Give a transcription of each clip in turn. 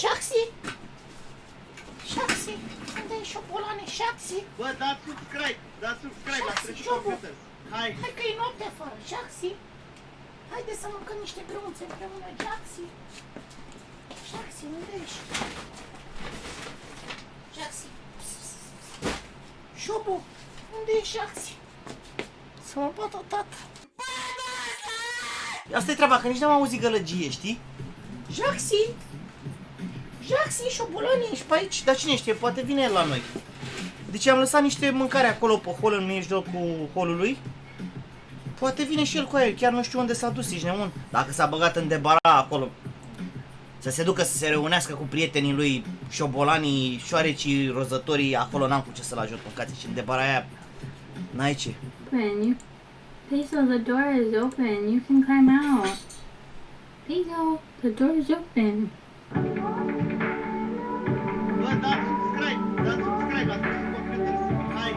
Shaxi! Shaxi! Unde e șobolane? Shaxi! Bă, dați subscribe la Stresu computer. Hai! Hai că e noapte afară, Shaxi! Haide să mâncăm niște grăunțe împreună, Shaxi! Shaxi, unde ești? Shaxi! Șobu! Unde e Shaxi? Să mă bată tata! Asta e treaba, că nici n-am auzit gălăgie, știi? Shaxi! Shaxi, șobolane, ești pe aici? Dar cine știe, poate vine el la noi. Deci am lăsat niște mâncare acolo pe hol, în mijlocul holului. Poate vine și el cu aia, chiar nu știu unde s-a dus, ești nebun. Dacă s-a băgat în debara acolo, să se ducă să se reunească cu prietenii lui, șobolanii, șoarecii, rozătorii, acolo n-am cu ce să-l ajut, mâncați, și în debara aia n-ai ce. Open. Basil, the door is open. You can climb out. Basil, the door is open. Bă, dați subscribe la Stresu computer. Hai!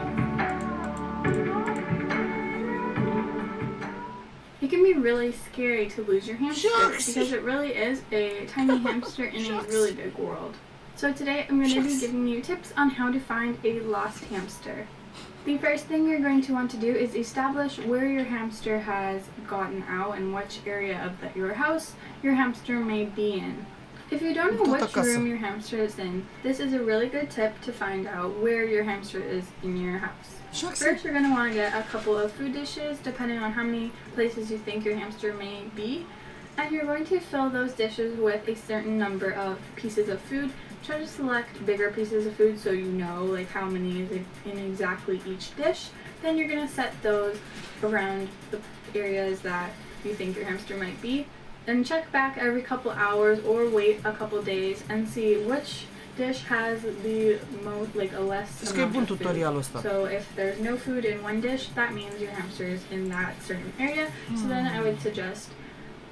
It can be really scary to lose your hamster because it really is a tiny hamster in a really big world. So today I'm going to be giving you tips on how to find a lost hamster. The first thing you're going to want to do is establish where your hamster has gotten out and which area of your house your hamster may be in. If you don't know which room your hamster is in, this is a really good tip to find out where your hamster is in your house. First, you're going to want to get a couple of food dishes, depending on how many places you think your hamster may be. And you're going to fill those dishes with a certain number of pieces of food. Try to select bigger pieces of food so you know like how many is in exactly each dish. Then you're going to set those around the areas that you think your hamster might be. And check back every couple hours or wait a couple days and see which dish has the most, like a less amount of food. So if there's no food in one dish, that means your hamster is in that certain area. So then I would suggest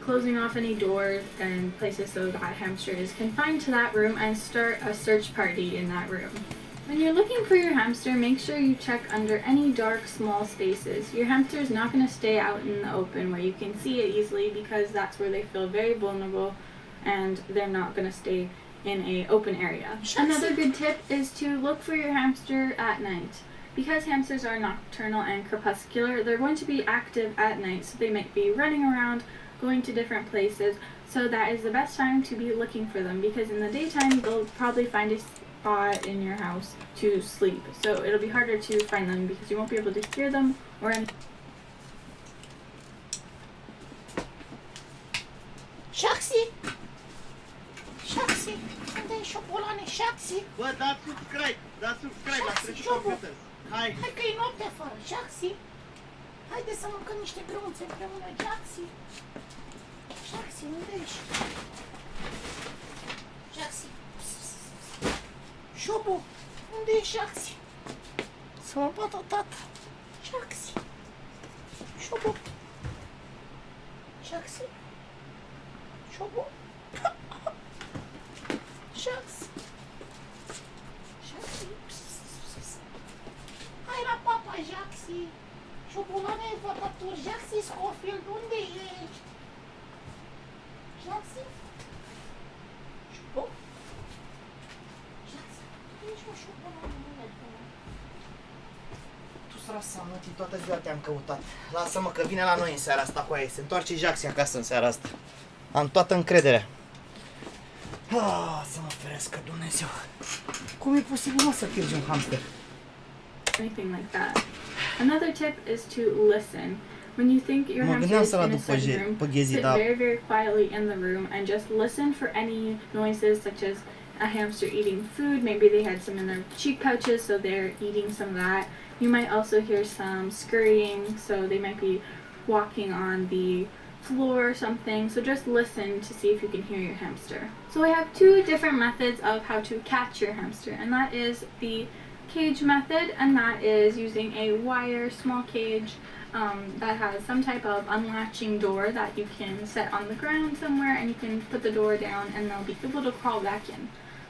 closing off any doors and places so that hamster is confined to that room and start a search party in that room. When you're looking for your hamster, make sure you check under any dark, small spaces. Your hamster is not going to stay out in the open where you can see it easily because that's where they feel very vulnerable and they're not going to stay in an open area. Another good tip is to look for your hamster at night. Because hamsters are nocturnal and crepuscular, they're going to be active at night, so they might be running around, going to different places, so that is the best time to be looking for them because in the daytime they'll probably find a spot in your house to sleep, so it'll be harder to find them because you won't be able to hear them or Shaxi! Shaxi! Unde e șobolane? Shaxi! Bă, dați subscribe la Stresu computer. Hai! Hai că e noapte afară, Shaxi! Haide să mâncăm niște grăunțe împreună, Shaxi! Shaxi, unde ești? Shaxi! Șobu! Unde e Shaxi? Să mă bată tata! Shaxi! Șobu! Shaxi! Șobu! Shaxi! Shaxi! Hai la papa, Shaxi! Șobolane vătător, Shaxi Scofield, unde ești? Shaxi? Șobo? Shaxi, ești o șobolane, Tu strasa, mătii, toată ziua te-am căutat. Lasă-mă că vine la noi în seara asta cu aia, se întoarce Jaxi acasă în seara asta. Am toată încrederea. Să mă ferească Dumnezeu. Cum e posibil, mă, să pierzi un hamster? anything like that. Another tip is to listen. When you think your hamster is in a certain room, sit very, very quietly in the room and just listen for any noises such as a hamster eating food. Maybe they had some in their cheek pouches, so they're eating some of that. You might also hear some scurrying, so they might be walking on the floor or something. So just listen to see if you can hear your hamster. So I have two different methods of how to catch your hamster, and that is the cage method, and that is using a wire small cage that has some type of unlatching door that you can set on the ground somewhere, and you can put the door down and they'll be able to crawl back in.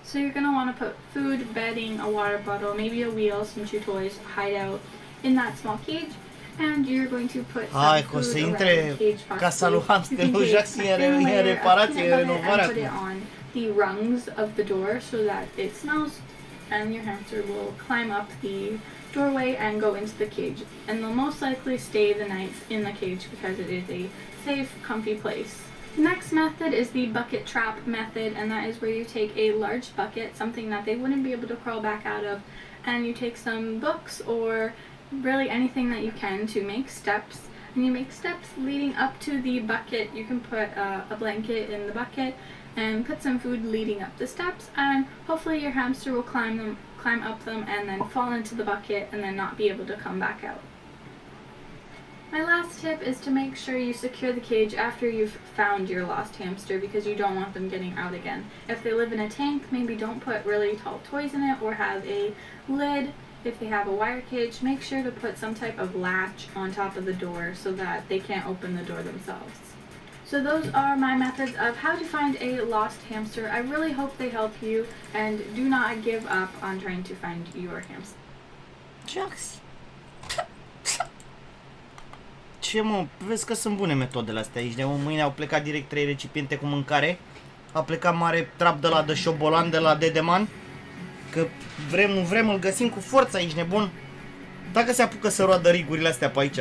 So you're going to want to put food, bedding, a water bottle, maybe a wheel, some chew toys, hide out in that small cage, and you're going to put some food around the cage box. You can take a thin layer of peanut butter and put it on the rungs of the door so that it smells and your hamster will climb up the doorway and go into the cage. And they'll most likely stay the night in the cage because it is a safe, comfy place. The next method is the bucket trap method, and that is where you take a large bucket, something that they wouldn't be able to crawl back out of, and you take some books or really anything that you can to make steps, and you make steps leading up to the bucket. You can put a blanket in the bucket and put some food leading up the steps, and hopefully your hamster will climb up them and then fall into the bucket and then not be able to come back out. My last tip is to make sure you secure the cage after you've found your lost hamster, because you don't want them getting out again. If they live in a tank, maybe don't put really tall toys in it or have a lid. If they have a wire cage, make sure to put some type of latch on top of the door so that they can't open the door themselves. So those are my methods of how to find a lost hamster. I really hope they help you, and do not give up on trying to find your hamster. Jax. Ce mă, vezi că sunt bune metodele astea aici. De mâine au plecat direct 3 recipiente cu mâncare. A plecat mare trap de la de șobolan de la Dedeman. Că vrem, nu vrem, îl găsim cu forță aici, nebun. Dacă se apucă să roadă rigurile astea pe aici.